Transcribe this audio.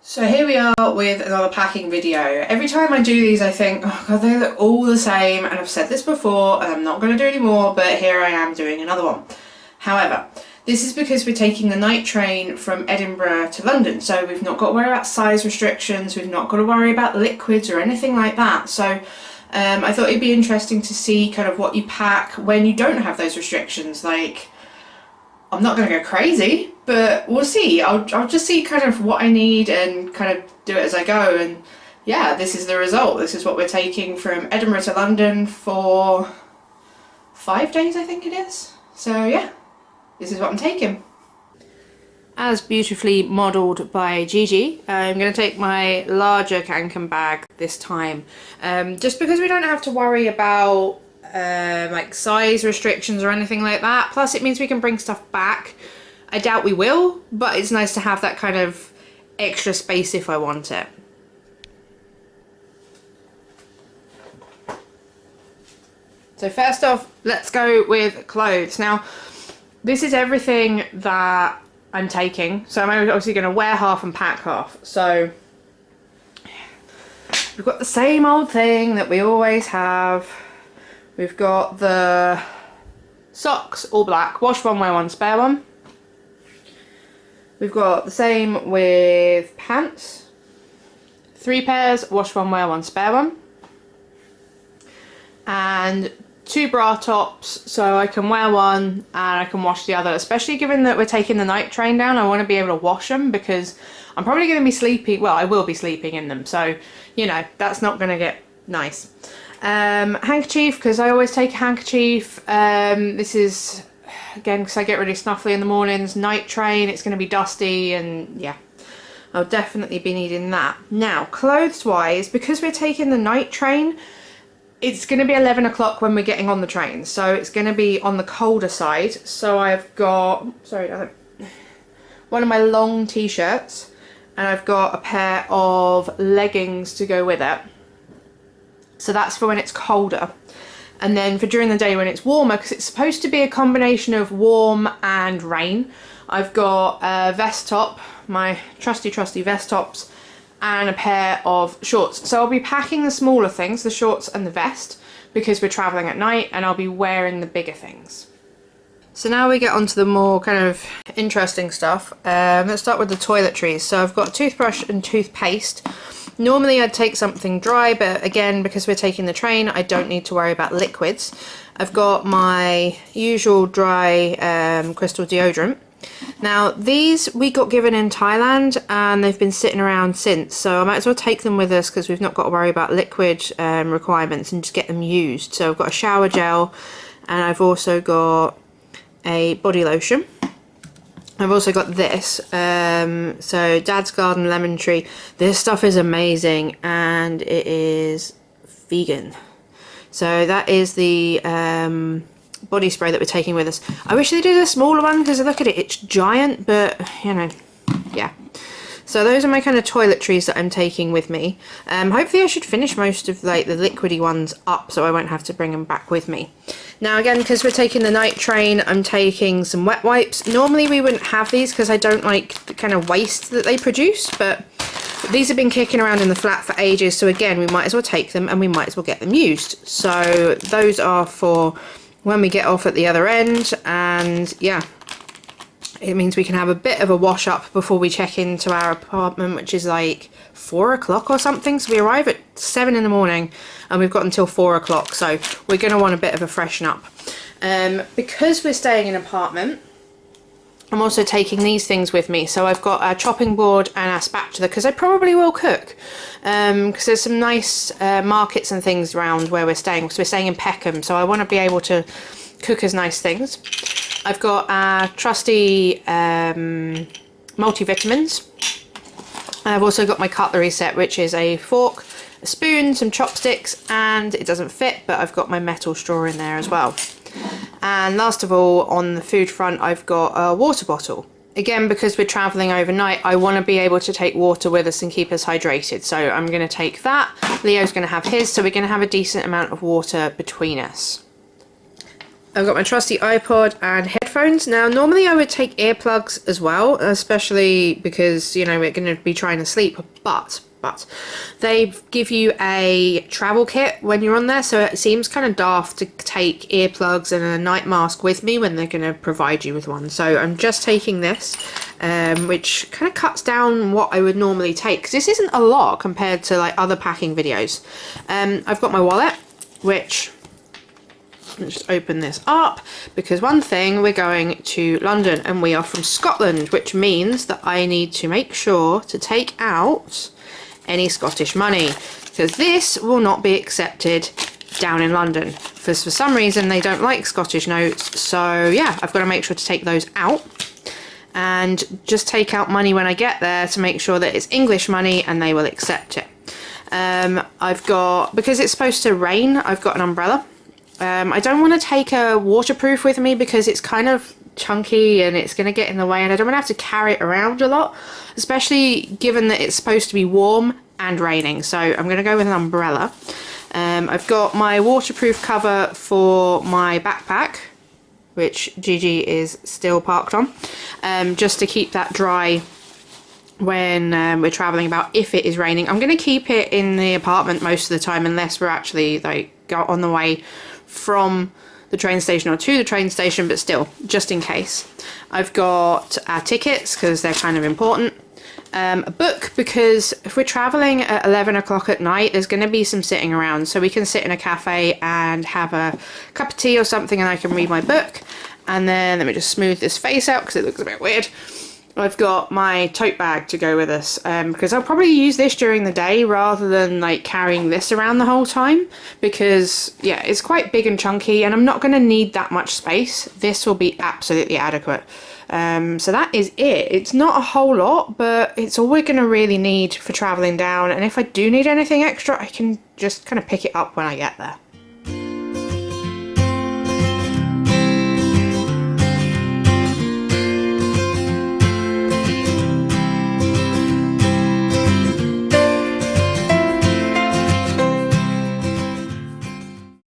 So here we are with another packing video. Every time I do these I think, oh god, they look all the same, and I've said this before and I'm not going to do any more, but here I am doing another one. However, this is because we're taking the night train from Edinburgh to London, so we've not got to worry about size restrictions, we've not got to worry about liquids or anything like that. So I thought it'd be interesting to see kind of what you pack when you don't have those restrictions. Like, I'm not going to go crazy, but we'll see. I'll just see kind of what I need and kind of do it as I go. And yeah, this is the result. This is what we're taking from Edinburgh to London for 5 days, I think it is. So yeah, this is what I'm taking. As beautifully modelled by Jiji, I'm going to take my larger Kanken bag this time. Just because we don't have to worry about like size restrictions or anything like that. Plus it means we can bring stuff back. I doubt we will, but it's nice to have that kind of extra space if I want it. So first off, let's go with clothes. Now, this is everything that I'm taking. So I'm obviously going to wear half and pack half. So we've got the same old thing that we always have. We've got the socks, all black, wash one, wear one, spare one. We've got the same with pants. 3 pairs, wash one, wear one, spare one. And 2 bra tops, so I can wear one and I can wash the other. Especially given that we're taking the night train down, I want to be able to wash them because I'm probably going to be sleeping, well, I will be sleeping in them. So, you know, that's not going to get nice. Handkerchief, because I always take a handkerchief. This is again because I get really snuffly in the mornings. Night train, it's going to be dusty, and yeah, I'll definitely be needing that. Now, clothes wise, because we're taking the night train, it's going to be 11 o'clock when we're getting on the train, so it's going to be on the colder side. So I've got, one of my long t-shirts, and I've got a pair of leggings to go with it. So that's for when it's colder. And then for during the day when it's warmer, because it's supposed to be a combination of warm and rain, I've got a vest top, my trusty vest tops, and a pair of shorts. So I'll be packing the smaller things, the shorts and the vest, because we're travelling at night, and I'll be wearing the bigger things. So now we get on to the more kind of interesting stuff. Let's start with the toiletries. So I've got a toothbrush and toothpaste. Normally I'd take something dry, but again, because we're taking the train, I don't need to worry about liquids. I've got my usual dry crystal deodorant. Now these we got given in Thailand and they've been sitting around since, so I might as well take them with us because we've not got to worry about liquid requirements and just get them used. So I've got a shower gel, and I've also got a body lotion. I've also got this, so Dad's Garden Lemon Tree. This stuff is amazing and it is vegan. So that is the body spray that we're taking with us. I wish they did a smaller one because look at it, it's giant, but you know, yeah. So those are my kind of toiletries that I'm taking with me. Hopefully I should finish most of like the liquidy ones up so I won't have to bring them back with me. Now again, because we're taking the night train, I'm taking some wet wipes. Normally we wouldn't have these because I don't like the kind of waste that they produce, but these have been kicking around in the flat for ages, so again we might as well take them and we might as well get them used. So those are for when we get off at the other end, and yeah, it means we can have a bit of a wash up before we check into our apartment, which is like 4 o'clock or something. So we arrive at 7 in the morning and we've got until 4 o'clock, so we're going to want a bit of a freshen up. Because we're staying in an apartment, I'm also taking these things with me. So I've got a chopping board and a spatula because I probably will cook, because there's some nice markets and things around where we're staying. So we're staying in Peckham, so I want to be able to cook as nice things. I've got our trusty multivitamins. I've also got my cutlery set, which is a fork, a spoon, some chopsticks, and it doesn't fit, but I've got my metal straw in there as well. And last of all, on the food front, I've got a water bottle. Again, because we're travelling overnight, I want to be able to take water with us and keep us hydrated. So I'm going to take that. Leo's going to have his, so we're going to have a decent amount of water between us. I've got my trusty iPod and headphones. Now, normally I would take earplugs as well, especially because, you know, we're going to be trying to sleep, but they give you a travel kit when you're on there, so it seems kind of daft to take earplugs and a night mask with me when they're going to provide you with one. So I'm just taking this, which kind of cuts down what I would normally take, because this isn't a lot compared to like other packing videos. I've got my wallet, which... Let's just open this up, because one thing, we're going to London and we are from Scotland, which means that I need to make sure to take out any Scottish money, because this will not be accepted down in London, because for some reason they don't like Scottish notes. So yeah, I've got to make sure to take those out and just take out money when I get there to make sure that it's English money and they will accept it. I've got, because it's supposed to rain, I've got an umbrella. I don't want to take a waterproof with me because it's kind of chunky and it's going to get in the way, and I don't want to have to carry it around a lot, especially given that it's supposed to be warm and raining. So I'm going to go with an umbrella. I've got my waterproof cover for my backpack, which Jiji is still parked on, just to keep that dry when we're traveling about if it is raining. I'm going to keep it in the apartment most of the time unless we're actually like on the way from the train station or to the train station, but still, just in case. I've got our tickets because they're kind of important. A book, because if we're traveling at 11 o'clock at night, there's going to be some sitting around, so we can sit in a cafe and have a cup of tea or something and I can read my book. And then let me just smooth this face out because it looks a bit weird. I've got my tote bag to go with us, because I'll probably use this during the day rather than like carrying this around the whole time, because yeah, it's quite big and chunky and I'm not going to need that much space. This will be absolutely adequate. So that is it. It's not a whole lot, but it's all we're going to really need for traveling down, and if I do need anything extra I can just kind of pick it up when I get there.